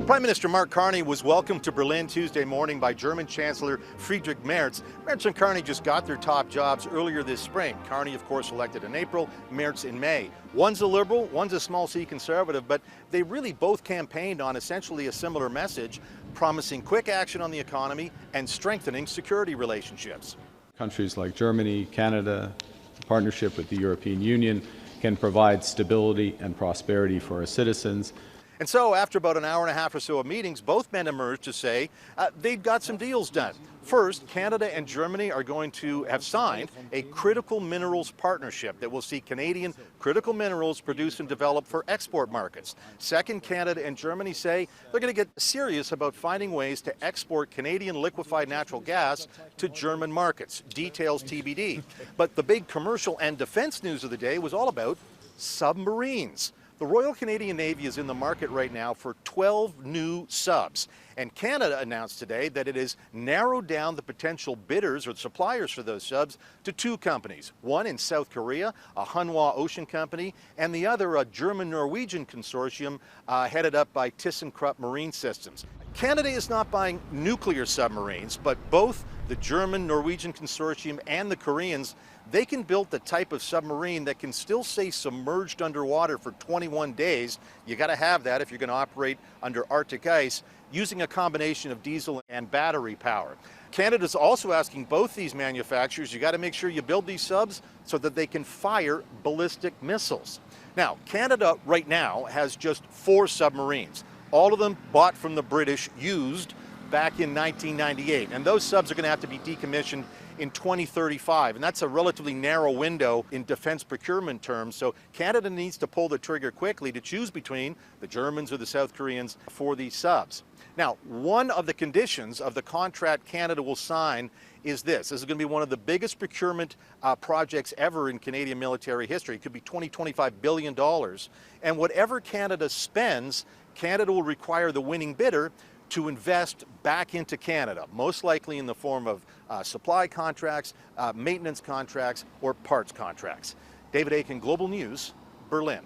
Prime Minister Mark Carney was welcomed to Berlin Tuesday morning by German Chancellor Friedrich Merz. Merz and Carney just got their top jobs earlier this spring. Carney, of course, elected in April, Merz in May. One's a liberal, one's a small c conservative, but they really both campaigned on essentially a similar message, promising quick action on the economy and strengthening security relationships. Countries like Germany, Canada, in partnership with the European Union, can provide stability and prosperity for our citizens. And so, after about an hour and a half or so of meetings, both men emerged to say they've got some deals done. First, Canada and Germany are going to have signed a critical minerals partnership that will see Canadian critical minerals produced and developed for export markets. Second, Canada and Germany say they're going to get serious about finding ways to export Canadian liquefied natural gas to German markets. Details TBD. But the big commercial and defense news of the day was all about submarines. The Royal Canadian Navy is in the market right now for 12 new subs. And Canada announced today that it has narrowed down the potential bidders or suppliers for those subs to two companies. One in South Korea, a Hanwha ocean company, and the other a German-Norwegian consortium headed up by ThyssenKrupp Marine Systems. Canada is not buying nuclear submarines, but both the German-Norwegian consortium and the Koreans, they can build the type of submarine that can still stay submerged underwater for 21 days. You got to have that if you're going to operate under Arctic ice, using a combination of diesel and battery power. Canada's also asking both these manufacturers, you got to make sure you build these subs so that they can fire ballistic missiles. Now, Canada right now has just 4 submarines, all of them bought from the British, used back in 1998. And those subs are going to have to be decommissioned in 2035, and that's a relatively narrow window in defense procurement terms. So Canada needs to pull the trigger quickly to choose between the Germans or the South Koreans for these subs. Now, one of the conditions of the contract Canada will sign is this. This is going to be one of the biggest procurement projects ever in Canadian military history. It could be $25 billion. And whatever Canada spends, Canada will require the winning bidder to invest back into Canada, most likely in the form of supply contracts, maintenance contracts, or parts contracts. David Akin, Global News, Berlin.